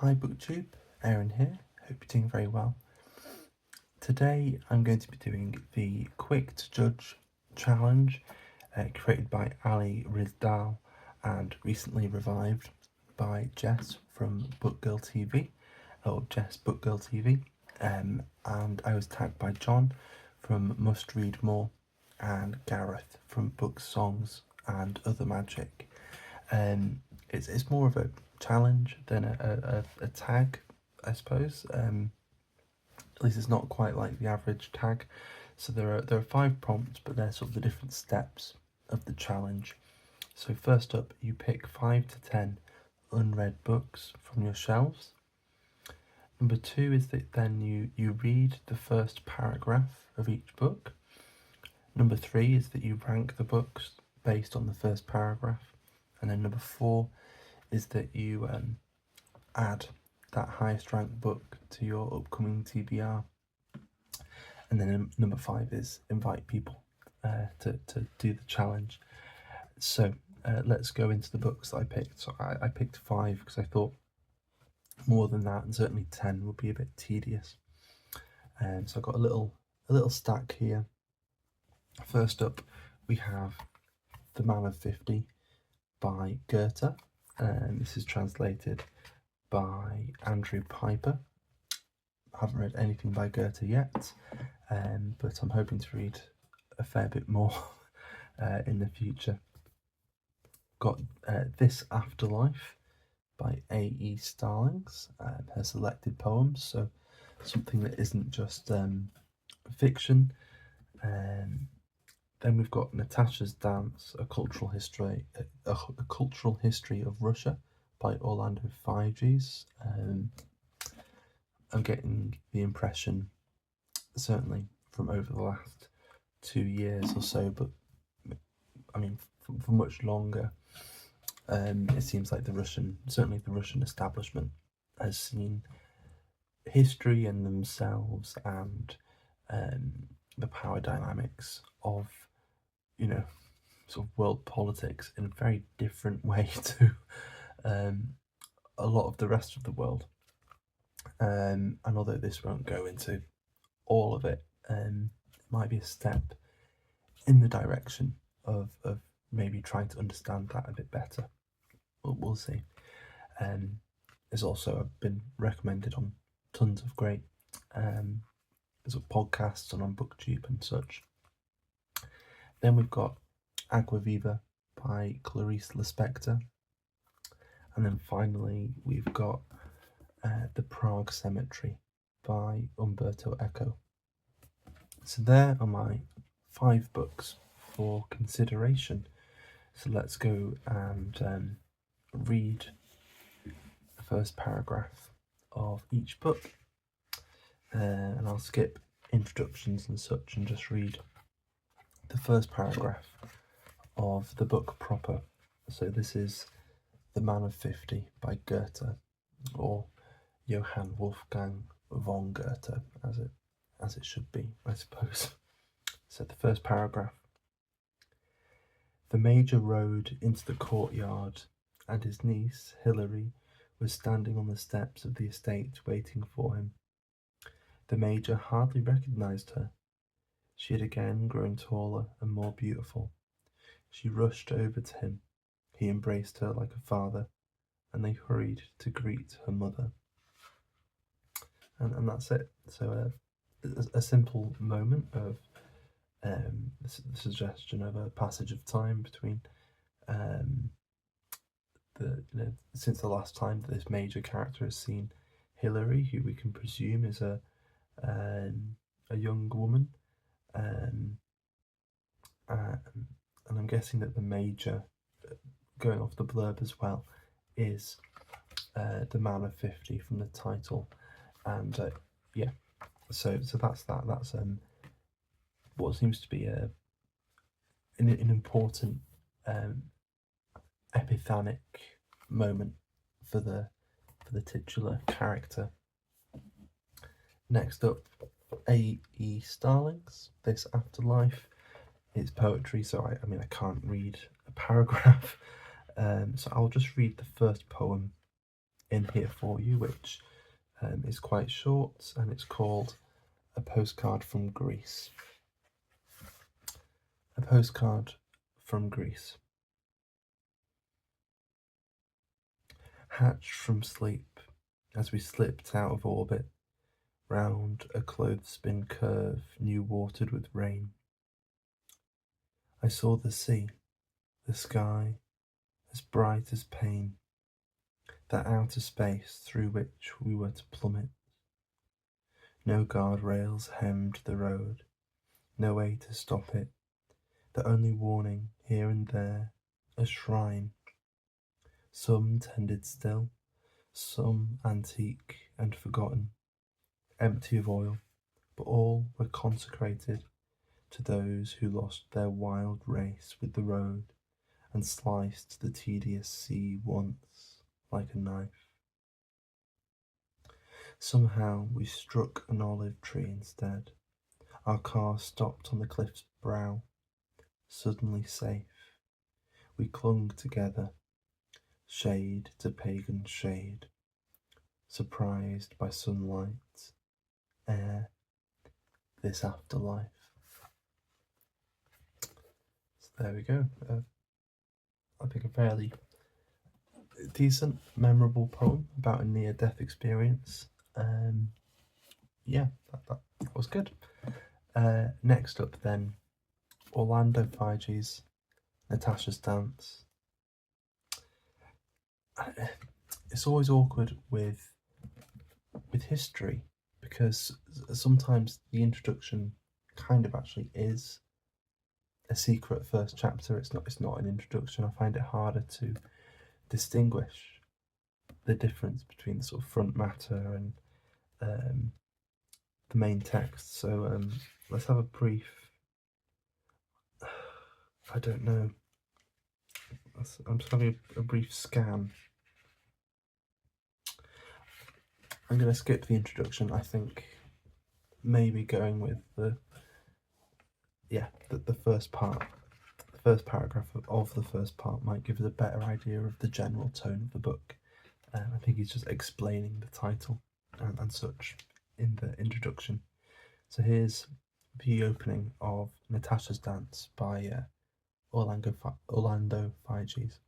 Hi BookTube, Aaron here, hope you're doing very well. Today I'm going to be doing the Quick to Judge challenge created by Ali Rizdal and recently revived by Jess from Bookgirl TV, or Jess Bookgirl TV, and I was tagged by John from Must Read More and Gareth from Books, Songs and Other Magic. It's more of a challenge than a tag, I suppose. At least it's not quite like the average tag. So there are 5 prompts, but they're sort of the different steps of the challenge. So first up, you pick 5 to 10 unread books from your shelves. Number 2 is that then you read the first paragraph of each book. Number 3 is that you rank the books based on the first paragraph. And then number 4 is that you add that highest ranked book to your upcoming TBR. And then number 5 is invite people to do the challenge. So let's go into the books that I picked. So I picked 5 because I thought more than that, and certainly 10 would be a bit tedious. So I've got a little stack here. First up, we have The Man of 50 by Goethe. This is translated by Andrew Piper. I haven't read anything by Goethe yet, but I'm hoping to read a fair bit more in the future. Got This Afterlife by A.E. Starlings, her selected poems, so something that isn't just fiction. Then we've got Natasha's Dance, a cultural history of Russia by Orlando Figes. I'm getting the impression, certainly from over the last 2 years or so, but I mean for much longer, it seems like the Russian establishment has seen history and themselves and the power dynamics of, sort of world politics in a very different way to a lot of the rest of the world. And although this won't go into all of it, it might be a step in the direction of maybe trying to understand that a bit better. We'll see. It's also been recommended on tons of great sort of podcasts and on BookTube and such. Then we've got Agua Viva by Clarice Lispector. And then finally we've got The Prague Cemetery by Umberto Eco. So there are my 5 books for consideration. So let's go and read the first paragraph of each book. And I'll skip introductions and such and just read the first paragraph of the book proper. So this is The Man of 50 by Goethe, or Johann Wolfgang von Goethe, as it should be, I suppose. So the first paragraph. The Major rode into the courtyard, and his niece, Hilary, was standing on the steps of the estate waiting for him. The Major hardly recognised her. She had again grown taller and more beautiful. She rushed over to him. He embraced her like a father, and they hurried to greet her mother. And that's it. So a simple moment of the suggestion of a passage of time between since the last time that this major character has seen Hilary, who we can presume is a young woman, and I'm guessing that the major, going off the blurb as well, is the Man of 50 from the title, and yeah. So that's that. That's what seems to be an important epiphanic moment for the titular character. Next up, A.E. Starlings, This Afterlife. It's poetry, so I can't read a paragraph, so I'll just read the first poem in here for you, which is quite short, and it's called A Postcard from Greece. A postcard from Greece. Hatched from sleep as we slipped out of orbit, round a clothespin curve new watered with rain. I saw the sea, the sky, as bright as pain, that outer space through which we were to plummet. No guardrails hemmed the road, no way to stop it, the only warning here and there, a shrine. Some tended still, some antique and forgotten, empty of oil, but all were consecrated to those who lost their wild race with the road and sliced the tedious sea once like a knife. Somehow we struck an olive tree instead. Our car stopped on the cliff's brow, suddenly safe. We clung together, shade to pagan shade, surprised by sunlight, air, this afterlife. So there we go. I think a fairly decent, memorable poem about a near-death experience. Yeah, that was good. Next up then, Orlando Figes, Natasha's Dance. It's always awkward with history because sometimes the introduction kind of actually is a secret first chapter. It's not an introduction. I find it harder to distinguish the difference between the sort of front matter and the main text. So let's have a brief, I don't know, I'm just having a brief scan. I'm going to skip the introduction. I think maybe going with the first part, the first paragraph of the first part might give us a better idea of the general tone of the book. I think he's just explaining the title and such in the introduction. So here's the opening of Natasha's Dance by Orlando Figes.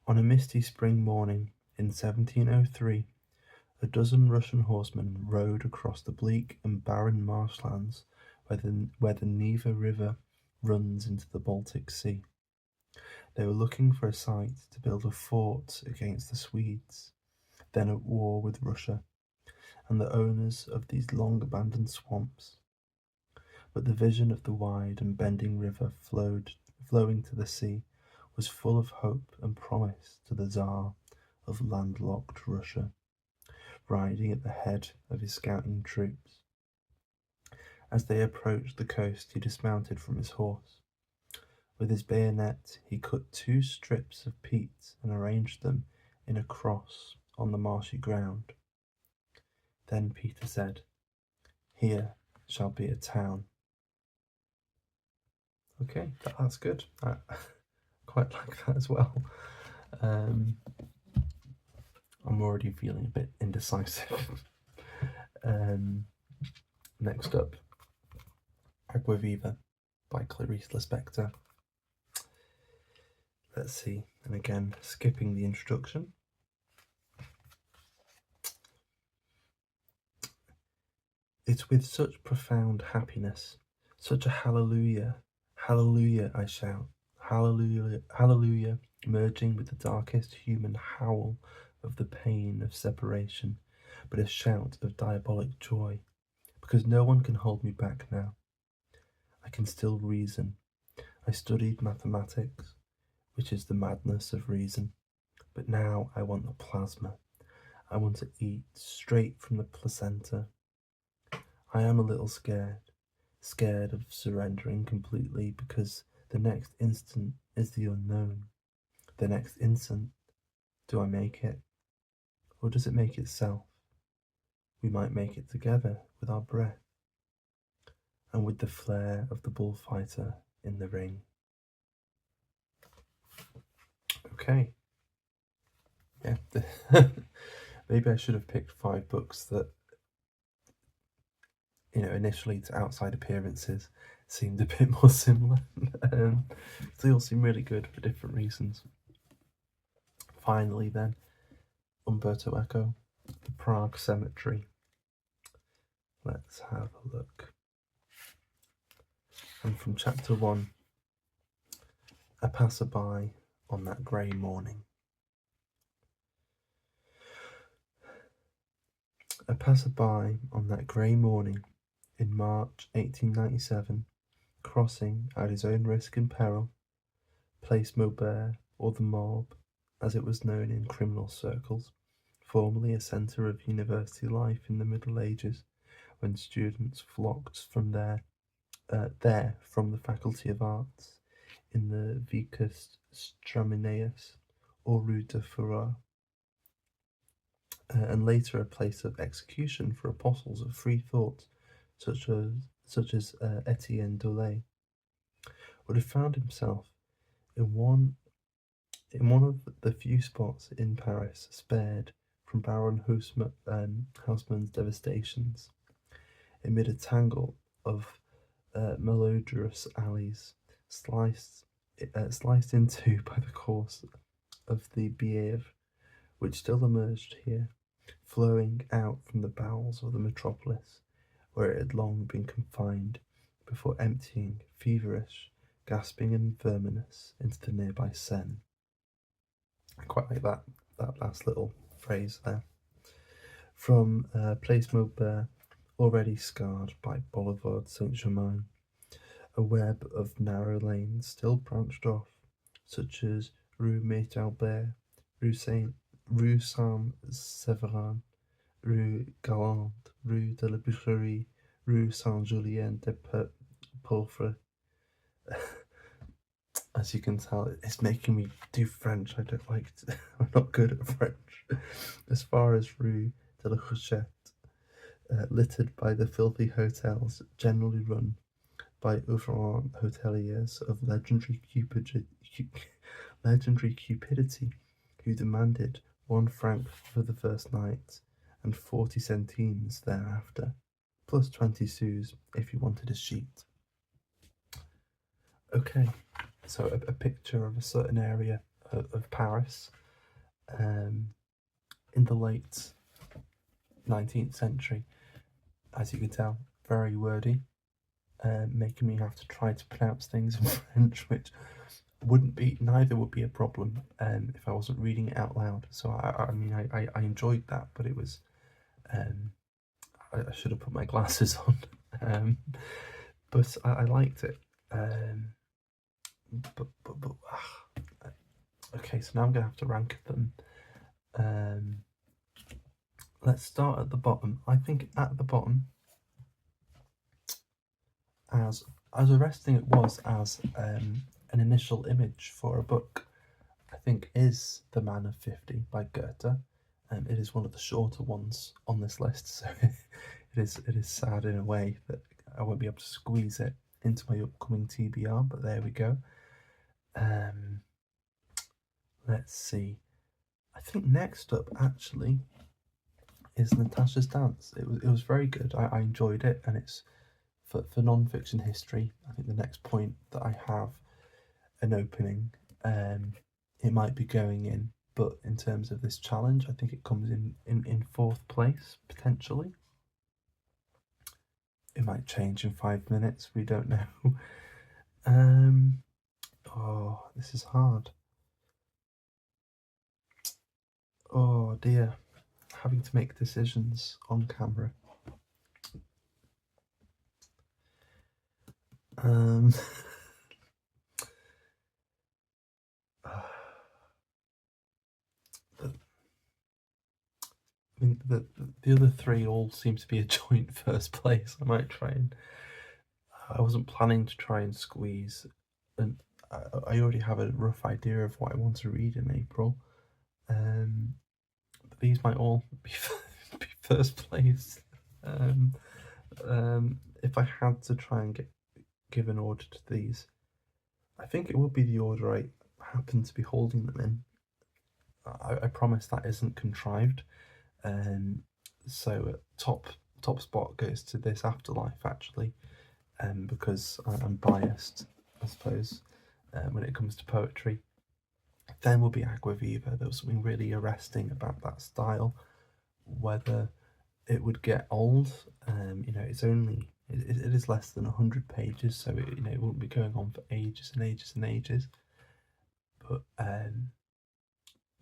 On a misty spring morning in 1703, a dozen Russian horsemen rode across the bleak and barren marshlands where the Neva River runs into the Baltic Sea. They were looking for a site to build a fort against the Swedes, then at war with Russia, and the owners of these long-abandoned swamps. But the vision of the wide and bending river flowing to the sea was full of hope and promise to the Tsar of landlocked Russia, riding at the head of his scouting troops. As they approached the coast, he dismounted from his horse. With his bayonet, he cut 2 strips of peat and arranged them in a cross on the marshy ground. Then Peter said, "Here shall be a town." Okay, that's good. I quite like that as well. I'm already feeling a bit indecisive. Next up, Agua Viva by Clarice Lispector. Let's see, and again, skipping the introduction. It's with such profound happiness, such a hallelujah, hallelujah I shout, hallelujah, hallelujah, merging with the darkest human howl of the pain of separation, but a shout of diabolic joy, because no one can hold me back now. I can still reason. I studied mathematics, which is the madness of reason, but now I want the plasma. I want to eat straight from the placenta. I am a little scared of surrendering completely, because the next instant is the unknown. The next instant, do I make it? Or does it make itself? We might make it together with our breath, and with the flare of the bullfighter in the ring. Okay, maybe I should have picked 5 books that, initially to outside appearances seemed a bit more similar. They all seem really good for different reasons. Finally, then, Umberto Eco, The Prague Cemetery. Let's have a look. And from chapter 1, a passerby on that grey morning. A passerby on that grey morning in March 1897, crossing at his own risk and peril, Place Maubert, or the Morgue, as it was known in criminal circles, formerly a centre of university life in the Middle Ages, when students flocked from there from the Faculty of Arts in the Vicus Stramineus or Rue de Fureur, and later a place of execution for apostles of free thought, such as Etienne Dolet, would have found himself in one of the few spots in Paris spared from Baron Haussmann's devastations, amid a tangle of malodorous alleys, sliced into by the course of the Bièvre, which still emerged here, flowing out from the bowels of the metropolis, where it had long been confined, before emptying, feverish, gasping and verminous, into the nearby Seine. I quite like that last little phrase there. From Place Maubert, already scarred by Boulevard Saint-Germain, a web of narrow lanes still branched off, such as Rue Maître Albert, Rue Saint-Séverin, Rue Galante, Rue de la Boucherie, Rue Saint-Julien des Pauvres. As you can tell, it's making me do French. I don't like it. I'm not good at French. As far as Rue de la Huchette, littered by the filthy hotels generally run by ouvrant hoteliers of legendary cupidity, who demanded 1 franc for the first night and 40 centimes thereafter, plus 20 sous if you wanted a sheet. Okay, so a picture of a certain area of Paris in the late 19th century. As you can tell, very wordy, making me have to try to pronounce things in French, which neither would be a problem if I wasn't reading it out loud. So I enjoyed that, but it was I should have put my glasses on, but I liked it. Okay, so now I'm gonna have to rank them. Let's start at the bottom. I think at the bottom, as arresting it was as an initial image for a book, I think is The Man of 50 by Goethe. It is one of the shorter ones on this list, so it is sad in a way that I won't be able to squeeze it into my upcoming TBR, but there we go. Let's see. I think next up actually is Natasha's Dance. It was very good. I enjoyed it, and it's for non-fiction history. I think the next point that I have an opening, it might be going in, but in terms of this challenge, I think it comes in 4th place potentially. It might change in 5 minutes. We don't know. Oh, this is hard. Oh dear, having to make decisions on camera. I mean, the other 3 all seem to be a joint first place. I might try and. I wasn't planning to try and squeeze, and I already have a rough idea of what I want to read in April. But these might all be first place. If I had to try and give an order to these, I think it would be the order I happen to be holding them in. I promise that isn't contrived. So top spot goes to This Afterlife actually, because I'm biased, I suppose, when it comes to poetry. Then will be Agua Viva. There was something really arresting about that style. Whether it would get old, it's only it is less than 100 pages, so it won't be going on for ages and ages and ages. But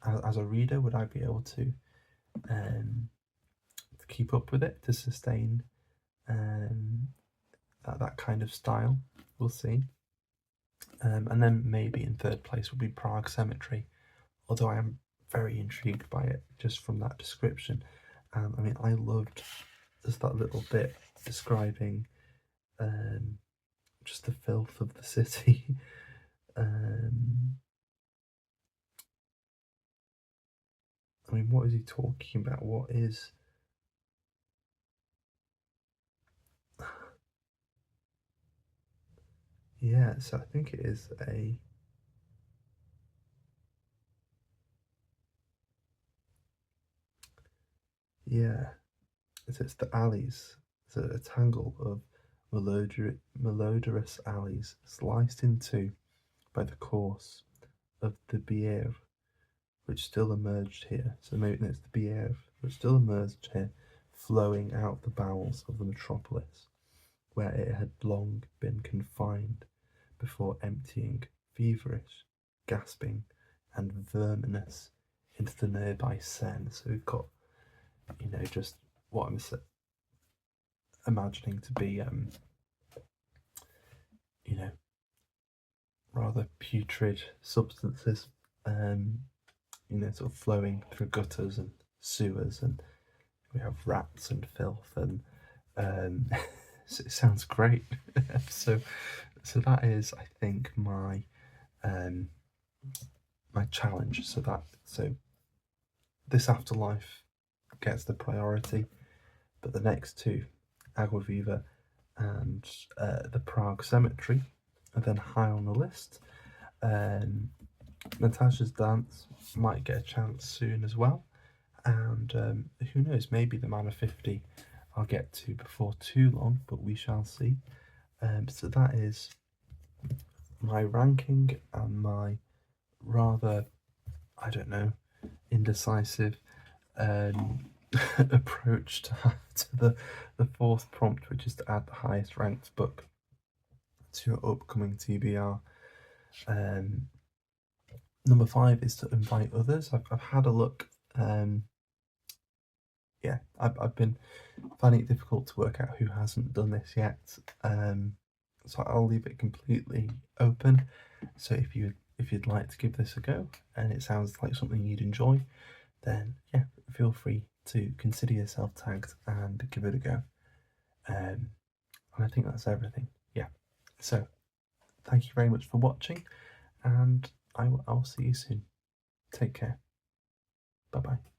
as a reader, would I be able to keep up with it, to sustain that kind of style? We'll see. And then maybe in third place would be Prague Cemetery, although I am very intrigued by it just from that description. I mean, I loved just that little bit describing just the filth of the city. I mean, what is he talking about? What is... Yeah, so I think it is a... Yeah, it's the alleys. It's a tangle of malodorous alleys sliced in two by the course of the Bièvre, which still emerged here. So maybe it's the Bièvre, which still emerged here, flowing out the bowels of the metropolis, where it had long been confined before emptying, feverish, gasping, and verminous, into the nearby Seine. So we've got, just what I'm imagining to be, rather putrid substances, sort of flowing through gutters and sewers, and we have rats and filth, and so it sounds great. so that is, I think, my my challenge. So This Afterlife gets the priority, but the next two, Agua Viva and the Prague Cemetery, are then high on the list. Natasha's Dance might get a chance soon as well, and who knows, maybe the Man of 50 I'll get to before too long, but we shall see. So that is my ranking and my rather, I don't know, indecisive approach to the fourth prompt, which is to add the highest ranked book to your upcoming TBR. Number 5 is to invite others. I've had a look. Yeah, I've been finding it difficult to work out who hasn't done this yet. So I'll leave it completely open. So if you'd like to give this a go and it sounds like something you'd enjoy, then yeah, feel free to consider yourself tagged and give it a go. And I think that's everything. Yeah. So thank you very much for watching, and I'll see you soon. Take care. Bye bye.